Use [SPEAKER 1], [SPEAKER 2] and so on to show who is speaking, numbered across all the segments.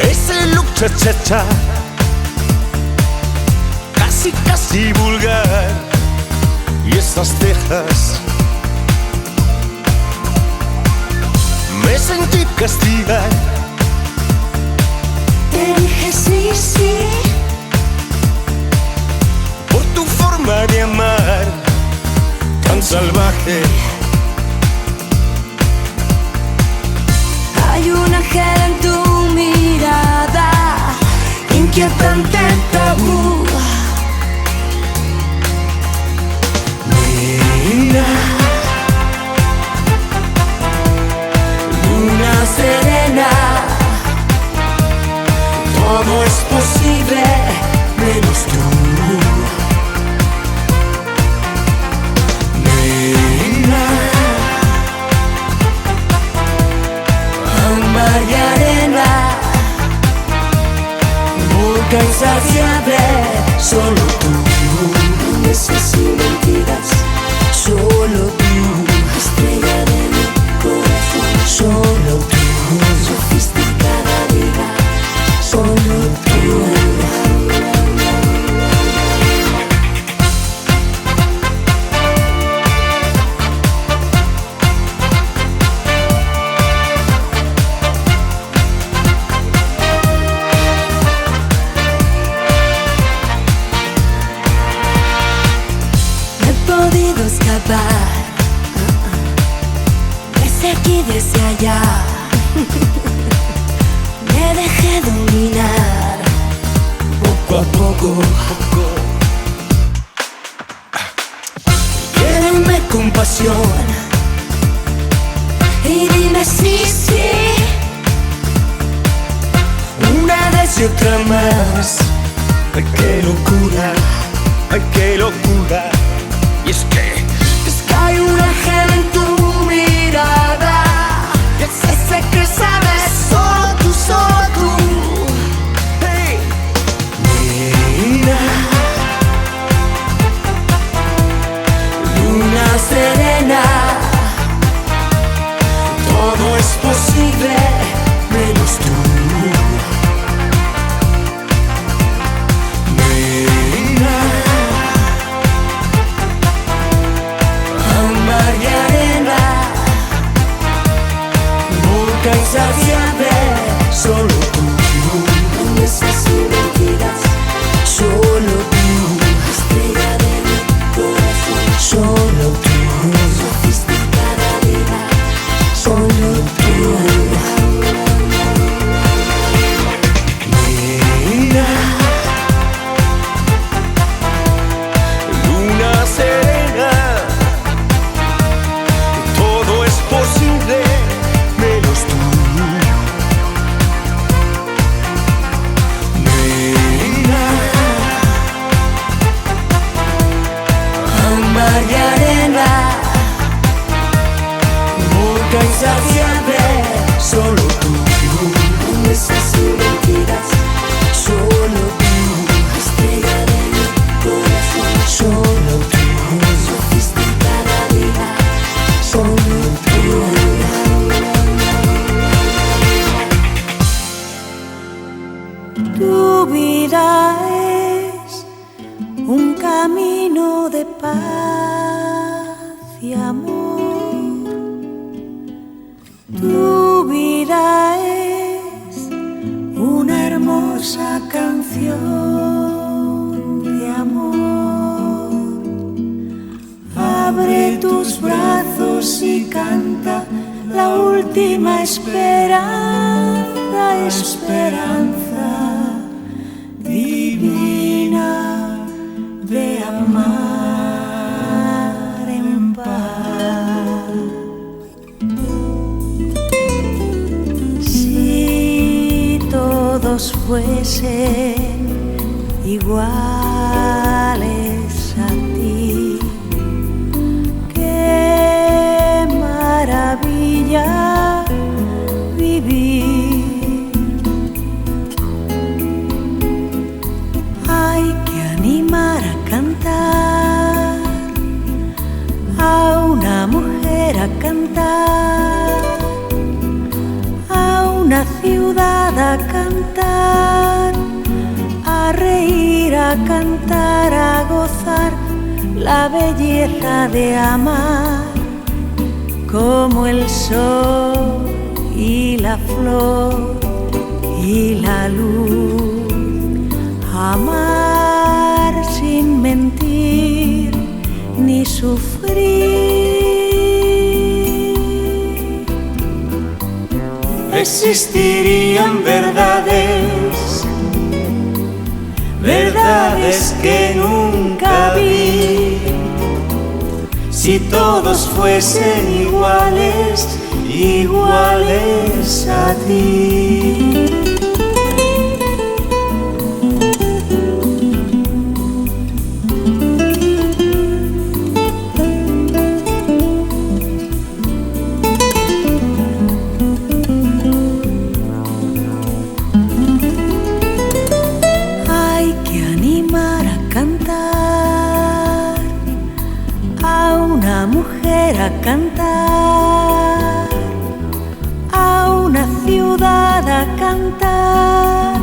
[SPEAKER 1] Ese look cha-cha-cha, casi casi vulgar, y esas cejas. Me sentí castigar.
[SPEAKER 2] Te dije sí, sí,
[SPEAKER 1] por tu forma de amar tan salvaje.
[SPEAKER 2] hay un ángel en tu mirada, inquietante tabú.
[SPEAKER 1] Nena,
[SPEAKER 2] Luna serena,
[SPEAKER 1] todo es posible menos tú. Nena,
[SPEAKER 2] ámbar y arena,
[SPEAKER 1] boca insaciable, solo tú.
[SPEAKER 2] promesas y mentiras,
[SPEAKER 1] Solo tú,
[SPEAKER 2] estrella de mi corazón,
[SPEAKER 1] solo tú,
[SPEAKER 2] sofisticada diva,
[SPEAKER 1] solo tú.
[SPEAKER 2] no he podido escapar, desde aquí, desde allá, me dejé dominar,
[SPEAKER 1] Poco a poco, Quédenme con pasión.
[SPEAKER 2] y dime sí, sí,
[SPEAKER 1] Una vez y otra más. Ay, qué locura, ay, qué locura. Y es que
[SPEAKER 2] hay un ángel en tu mirada, ese que sabes solo tú, solo tú.
[SPEAKER 1] hey, nena,
[SPEAKER 2] Luna serena,
[SPEAKER 1] todo es posible menos tú. Nena,
[SPEAKER 2] ámbar y arena,
[SPEAKER 1] boca insaciable, solo tú,
[SPEAKER 2] promesas y mentiras,
[SPEAKER 1] solo tú,
[SPEAKER 2] estrella de mi corazón,
[SPEAKER 1] solo tú,
[SPEAKER 2] sofisticada diva,
[SPEAKER 1] solo tú. Nena, luna serena, todo es posible menos tú. Nena,
[SPEAKER 2] ámbar y arena,
[SPEAKER 1] boca insaciable, solo tú,
[SPEAKER 2] promesas y mentiras,
[SPEAKER 1] solo tú,
[SPEAKER 2] estrella de mi corazón,
[SPEAKER 1] solo tú,
[SPEAKER 2] sofisticada diva,
[SPEAKER 1] solo tú.
[SPEAKER 2] tu vida es un camino de paz y amor. Tu vida es una hermosa canción de amor. Abre tus brazos y canta la última esperanza, esperanza divina de amar en paz. Si todos fuesen iguales a ti, qué maravilla vivir. Hay que animar a cantar a una mujer, a cantar a una ciudad, a a cantar, a reír, a cantar, a gozar la belleza de amar, como el sol y la flor y la luz. Amar sin mentir ni sufrir.
[SPEAKER 1] Existirían verdades, verdades que nunca vi, si todos fuesen iguales, iguales a ti.
[SPEAKER 2] A cantar, a una ciudad a cantar,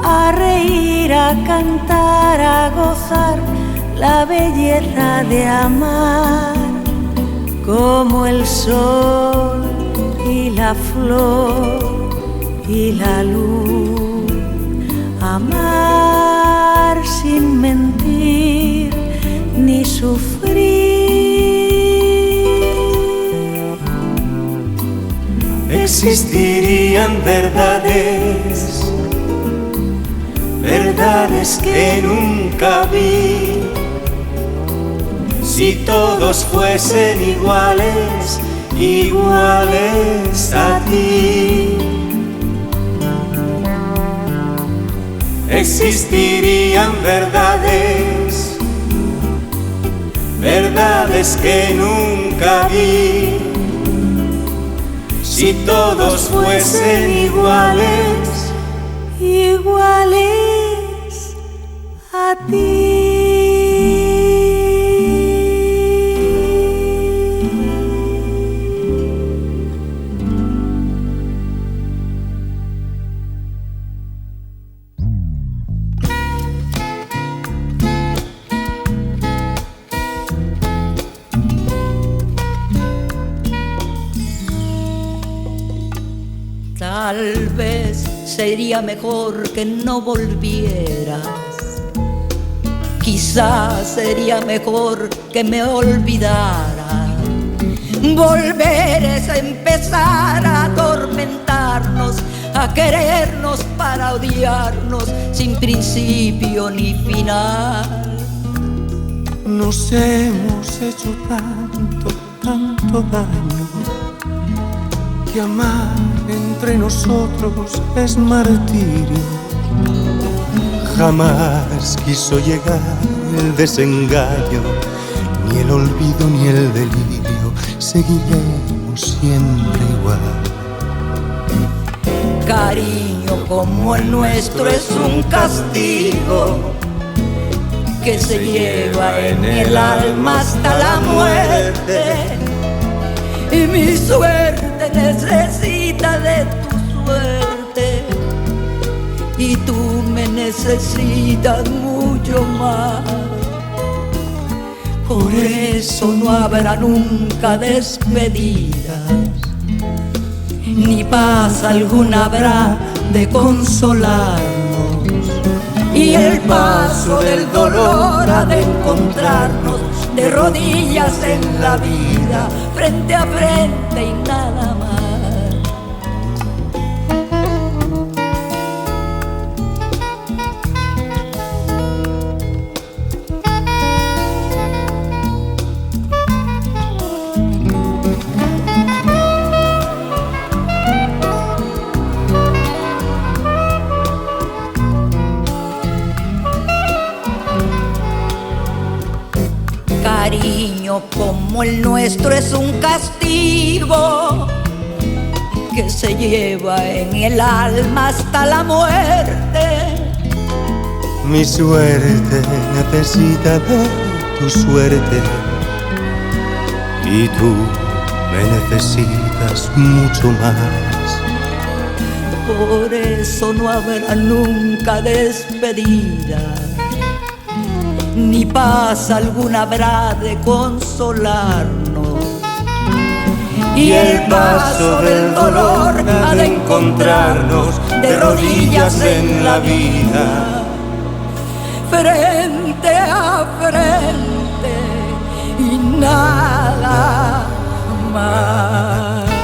[SPEAKER 2] a reír, a cantar, a gozar la belleza de amar, como el sol y la flor y la luz. Amar sin mentir ni sufrir.
[SPEAKER 1] Existirían verdades, verdades que nunca vi, si todos fuesen iguales, iguales a ti. Existirían verdades, verdades que nunca vi, si todos fuesen iguales,
[SPEAKER 2] iguales a ti.
[SPEAKER 3] Tal vez sería mejor que no volvieras. Quizás sería mejor que me olvidaras. Volver es empezar a atormentarnos, a querernos para odiarnos sin principio ni final.
[SPEAKER 1] Nos hemos hecho tanto, tanto daño, que amar entre nosotros es martirio. Jamás quiso llegar el desengaño, ni el olvido ni el delirio, seguiremos siempre igual.
[SPEAKER 3] Cariño como el nuestro es un castigo que se lleva en el alma hasta la muerte. Y mi suerte necesita de tu suerte, y tú me necesitas mucho más. Por eso no habrá nunca despedidas, ni paz alguna habrá de consolarnos, y el paso del dolor ha de encontrarnos de rodillas en la vida, frente a frente y nada más. Cariño como el nuestro es un castigo que se lleva en el alma hasta la muerte.
[SPEAKER 1] Mi suerte necesita de tu suerte, y tú me necesitas mucho más.
[SPEAKER 3] Por eso no habrá nunca despedida, ni paz alguna habrá de consolarnos.
[SPEAKER 1] Y el paso del dolor ha de encontrarnos de rodillas en la vida,
[SPEAKER 3] frente a frente y nada más.